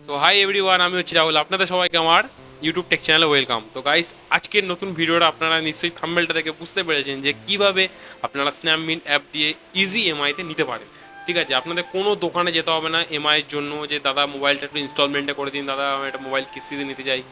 So hi everyone, আমি হচ্ছি রাহুল। আপনাদের সবাইকে আমার ইউটিউব টেক চ্যানেলে ওয়েলকাম। তো গাইস, আজকের নতুন ভিডিওটা আপনারা নিশ্চয়ই থাম্বনেলটা দেখে বুঝতে পেরেছেন যে কিভাবে আপনারা স্ন্যাপমিন্ট অ্যাপ দিয়ে ইজি এমআইতে নিতে পারেন। ঠিক আছে, আপনাদের কোনো দোকানে যেতে হবে না এমআইয়ের জন্য যে দাদা মোবাইলটা একটু ইনস্টলমেন্টে করে দিন, দাদা আমি একটা মোবাইল কিস্তিতে নিতে চাই।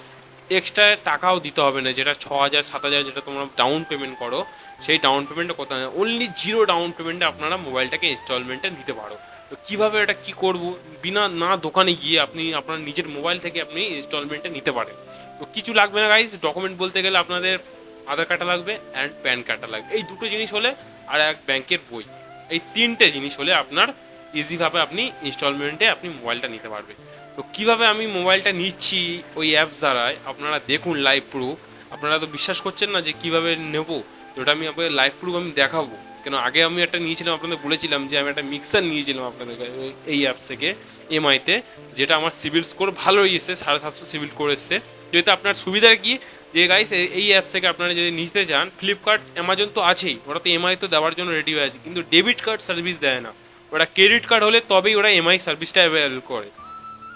এক্সট্রা টাকাও দিতে হবে না, যেটা 6,000 7,000 যেটা তোমরা ডাউন পেমেন্ট করো, সেই ডাউন পেমেন্টটা করতে হবে না। অনলি জিরো ডাউন পেমেন্টে আপনারা মোবাইলটাকে ইনস্টলমেন্টে নিতে পারো। তো কীভাবে এটা কি করব, বিনা না দোকানে গিয়ে আপনি আপনার নিজের মোবাইল থেকে আপনি ইনস্টলমেন্টে নিতে পারেন। তো কিছু লাগবে না গাইজ, ডকুমেন্ট বলতে গেলে আপনাদের আধার কার্ডটা লাগবে অ্যান্ড প্যান কার্ডটা লাগবে, এই দুটো জিনিস হলে, আর এক ব্যাংকের বই, এই তিনটে জিনিস হলে আপনার ইজিভাবে আপনি ইনস্টলমেন্টে আপনি মোবাইলটা নিতে পারবেন। তো কিভাবে আমি মোবাইলটা নিচ্ছি ওই অ্যাপস দ্বারায় আপনারা দেখুন লাইভ প্রুফ। আপনারা তো বিশ্বাস করছেন না যে কিভাবে নেবো, তো ওটা আমি আপনাদের লাইভ প্রুফ আমি দেখাবো। কেন আগে আমি একটা নিয়েছিলাম, আপনাদের বলেছিলাম যে আমি একটা মিক্সার নিয়েছিলাম আপনাদের এই অ্যাপস থেকে এমআইতে, যেটা আমার সিভিল স্কোর ভালোই এসছে, 750 সিভিল স্কোর এসছে। যেহেতু আপনার সুবিধা কি, যে গাইস এই অ্যাপস থেকে আপনারা যদি নিতে চান, ফ্লিপকার্ট অ্যামাজন তো আছেই, ওরা তো এমআই তো দেওয়ার জন্য রেডি হয়ে আছে, কিন্তু ডেবিট কার্ড সার্ভিস দেয় না। ওরা ক্রেডিট কার্ড হলে তবেই ওরা এমআই সার্ভিসটা অ্যাভেলেবল করে।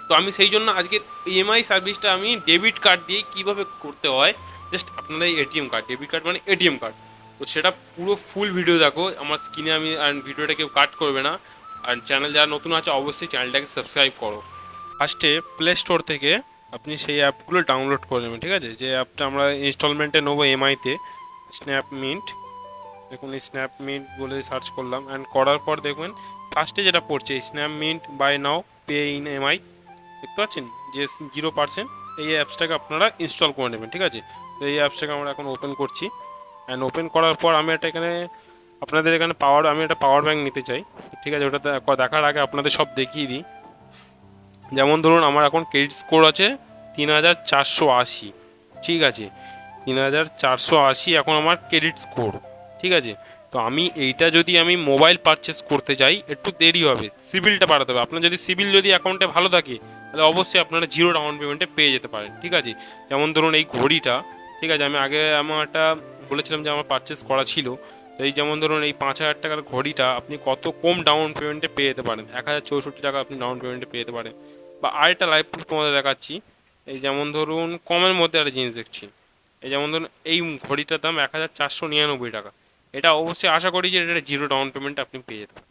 তো আমি সেই জন্য আজকে ইএমআই সার্ভিসটা আমি ডেবিট কার্ড দিয়ে কীভাবে করতে হয়, জাস্ট আপনাদের এটিএম কার্ড, ডেবিট কার্ড মানে এটিএম কার্ড। তো সেটা পুরো ফুল ভিডিও দেখো আমার স্ক্রিনে, আমি আর ভিডিওটা কেউ কাট করবে না। আর চ্যানেল যারা নতুন আছে অবশ্যই চ্যানেলটাকে সাবস্ক্রাইব করো। ফার্স্টে প্লে স্টোর থেকে আপনি সেই অ্যাপগুলো ডাউনলোড করে নেবেন। ঠিক আছে, যে অ্যাপটা আমরা ইনস্টলমেন্টে নেবো এমআইতে, স্ন্যাপমিন্ট। দেখুন এই স্ন্যাপমিন্ট বলে সার্চ করলাম, অ্যান্ড করার পর দেখবেন ফার্স্টে যেটা পড়ছে Snapmint buy now pay in EMI, দেখতে পাচ্ছেন যে 0%। এই অ্যাপসটাকে আপনারা ইনস্টল করে নেবেন। ঠিক আছে, তো এই অ্যাপসটাকে আমরা এখন ওপেন করছি, অ্যান্ড ওপেন করার পর আমি এটা এখানে আপনাদের এখানে আমি একটা পাওয়ার ব্যাঙ্ক নিতে চাই। ঠিক আছে, ওটা দেখার আগে আপনাদের সব দেখিয়ে দিই। যেমন ধরুন আমার এখন ক্রেডিট স্কোর আছে 3,480। ঠিক আছে, 3,480 এখন আমার ক্রেডিট স্কোর। ঠিক আছে, তো আমি এইটা যদি আমি মোবাইল পারচেস করতে যাই একটু দেরি হবে, সিভিলটা বাড়াতে হবে। আপনার যদি সিভিল যদি অ্যাকাউন্টে ভালো থাকে তাহলে অবশ্যই আপনারা জিরো ডাউন পেমেন্টে পেয়ে যেতে পারেন। ঠিক আছে, যেমন ধরুন এই ঘড়িটা, ঠিক আছে, আমি আগে আমার একটা বলেছিলাম যে আমার পারচেস করা ছিল। তো এই যেমন ধরুন এই 5,000 টাকার ঘড়িটা আপনি কত কম ডাউন পেমেন্টে পেয়ে যেতে পারেন, 1,064 টাকা আপনি ডাউন পেমেন্টে পেয়ে যেতে পারেন। বা আরেকটা লাইভ প্রুফ তোমাদের দেখাচ্ছি। এই যেমন ধরুন কমের মধ্যে একটা জিনিস দেখছি, এই যেমন ধরুন এই ঘড়িটার দাম 1,499 টাকা। এটা অবশ্যই আশা করি যে এটা জিরো ডাউন পেমেন্টে আপনি পেয়ে যেতে পারেন।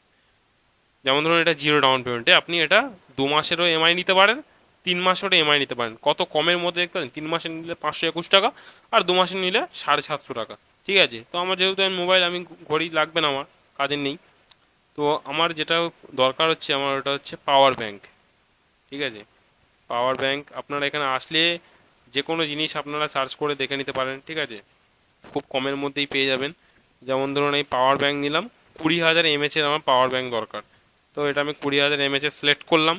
যেমন ধরুন এটা জিরো ডাউন পেমেন্টে আপনি এটা 2 মাসেরও এমআই নিতে পারেন, 3 মাসেরও এমআই নিতে পারেন। কত কমের মধ্যে দেখতে পারেন, 3 মাসের নিলে 521 টাকা, আর 2 মাসের নিলে 750 টাকা। ঠিক আছে, তো আমার যেহেতু আমি মোবাইল, আমি ঘড়ি লাগবে না, আমার কাজের নেই। তো আমার যেটা দরকার হচ্ছে, আমার ওটা হচ্ছে পাওয়ার ব্যাংক। ঠিক আছে, পাওয়ার ব্যাংক আপনারা এখানে আসলে যে কোনো জিনিস আপনারা সার্চ করে দেখে নিতে পারেন। ঠিক আছে, খুব কমের মধ্যেই পেয়ে যাবেন। যেমন ধরুন এই পাওয়ার ব্যাংক নিলাম, 20,000 mAh আমার পাওয়ার ব্যাংক দরকার। তো এটা আমি 20,000 mAh সিলেক্ট করলাম,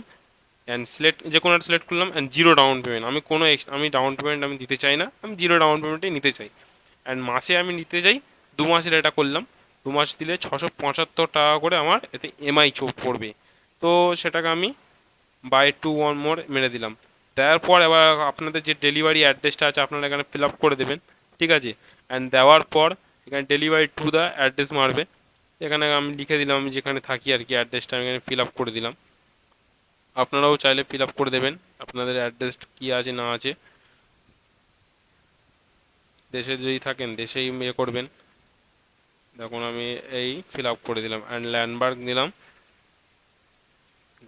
অ্যান্ড যে কোনো একটা সিলেক্ট করলাম, অ্যান্ড জিরো ডাউন পেমেন্ট, আমি কোনো আমি ডাউন পেমেন্ট আমি দিতে চাই না, আমি জিরো ডাউন পেমেন্টেই নিতে চাই। অ্যান্ড মাসে আমি নিতে চাই 2 মাসের, এটা করলাম। 2 মাস দিলে 675 টাকা করে আমার এতে এমআই পড়বে। তো সেটাকে আমি বাই টু ওয়ান মোর মেরে দিলাম। দেওয়ার পর এবার আপনাদের যে ডেলিভারি অ্যাড্রেসটা আছে আপনারা এখানে ফিল আপ করে দেবেন। ঠিক আছে, অ্যান্ড দেওয়ার পর এখানে ডেলিভারি টু দ্য অ্যাড্রেস মারবে। এখানে আমি লিখে দিলাম আমি যেখানে থাকি আর কি, অ্যাড্রেসটা আমি এখানে ফিল আপ করে দিলাম। আপনারাও চাইলে ফিল আপ করে দেবেন আপনাদের অ্যাড্রেস কী আছে না আছে। দেশে যদি থাকেন দেশেই ইয়ে করবেন। দেখুন আমি এই ফিল আপ করে দিলাম, অ্যান্ড ল্যান্ডমার্ক দিলাম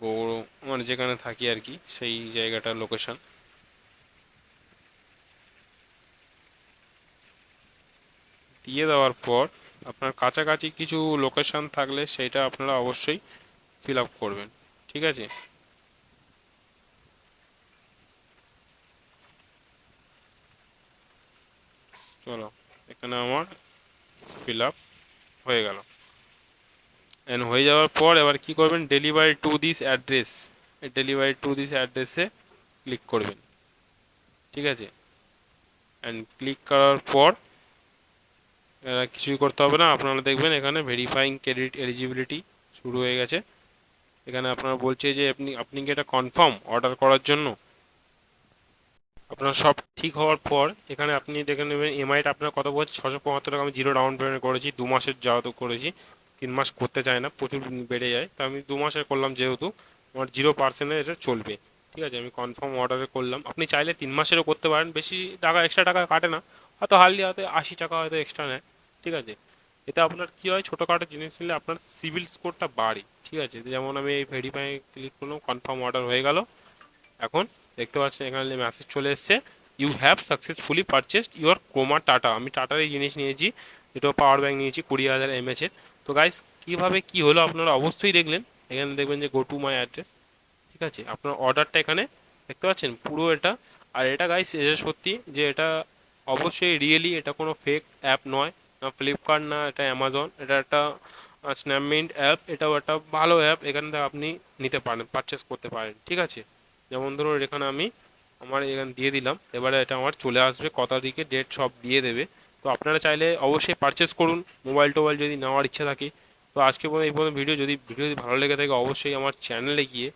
গৌড়, মানে যেখানে থাকি আর কি সেই জায়গাটার লোকেশন দিয়ে দেওয়ার পর আপনার কাছাকাছি কিছু লোকেশন থাকলে সেইটা আপনারা অবশ্যই ফিল আপ করবেন। ঠিক আছে, চলো এখানে আমার ফিল আপ হয়ে গেল। অ্যান্ড হয়ে যাওয়ার পর এবার কি করবেন, delivery to this address, delivery to this অ্যাড্রেসে ক্লিক করবেন। ঠিক আছে, অ্যান্ড ক্লিক করার পর কিছুই করতে হবে না, আপনারা দেখবেন এখানে ভেরিফাইং ক্রেডিট এলিজিবিলিটি শুরু হয়ে গেছে। এখানে আপনারা বলছে যে আপনি কি এটা কনফার্ম অর্ডার করার জন্য। আপনার সব ঠিক হওয়ার পর এখানে আপনি দেখে নেবেন এমআইটা আপনার কত বলছে, 675 টাকা। আমি জিরো ডাউন পেমেন্ট করেছি, 2 মাসের যাওয়া তো করেছি, 3 মাস করতে চায় না, প্রচুর বেড়ে যায়। তো আমি 2 মাসের করলাম, যেহেতু আমার 0%-এ এটা চলবে। ঠিক আছে, আমি কনফার্ম অর্ডারে করলাম। আপনি চাইলে 3 মাসেরও করতে পারেন, বেশি টাকা এক্সট্রা টাকা কাটে না, হয়তো হার্ডলি হয়তো 80 টাকা হয়তো এক্সট্রা নেয়। ঠিক আছে, এতে আপনার কী হয়, ছোটোখাটো জিনিস নিলে আপনার সিভিল স্কোরটা বাড়ে। ঠিক আছে, যেমন আমি এই ভেরিফাই ক্লিক করলাম, কনফার্ম অর্ডার হয়ে গেল। এখন দেখতে পাচ্ছেন এখানে মেসেজ চলে এসছে, you have successfully purchased your Croma Tata. আমি টাটার এই জিনিস নিয়েছি, দুটো পাওয়ার ব্যাঙ্ক নিয়েছি 20,000 এমএচের। তো গাইস কীভাবে কি হলো আপনারা অবশ্যই দেখলেন। এখানে দেখবেন যে গো টু মাই অ্যাড্রেস। ঠিক আছে, আপনার অর্ডারটা এখানে দেখতে পাচ্ছেন পুরো এটা। আর এটা গাইস এটা সত্যি যে এটা অবশ্যই রিয়েলি, এটা কোনো ফেক অ্যাপ নয়, না ফ্লিপকার্ট, না এটা অ্যামাজন, এটা একটা স্ন্যাপমিন্ট অ্যাপ। এটাও একটা ভালো অ্যাপ, এখান থেকে আপনি নিতে পারেন, পারচেস করতে পারেন। ঠিক আছে, যেমন ধরুন এখানে আমি আমার এখানে দিয়ে দিলাম, এবারে এটা আমার চলে আসবে, কত তারিখে ডেট সব দিয়ে দেবে। তো আপনারা চাইলে অবশ্যই পারচেস করুন, মোবাইল টোবাইল যদি নেওয়ার ইচ্ছা থাকে। তো আজকে এই পর্যন্ত ভিডিও যদি ভালো লেগে থাকে অবশ্যই আমার চ্যানেলে গিয়ে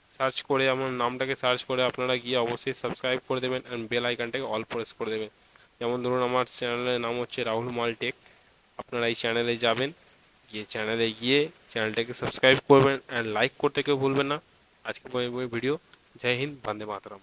সার্চ করে, আমার নামটাকে সার্চ করে আপনারা গিয়ে অবশ্যই সাবস্ক্রাইব করে দেবেন অ্যান্ড বেল আইকনটাকে অল প্রেস করে দেবেন। যেমন ধরুন আমার চ্যানেলের নাম হচ্ছে রাহুল মালটেক। আপনারা এই চ্যানেলে যাবেন, গিয়ে চ্যানেলে গিয়ে চ্যানেলটাকে সাবস্ক্রাইব করবেন অ্যান্ড লাইক করতে কেউ ভুলবেন না। আজকে ভিডিও, জয় হিন্দ, বন্দে মাতরম।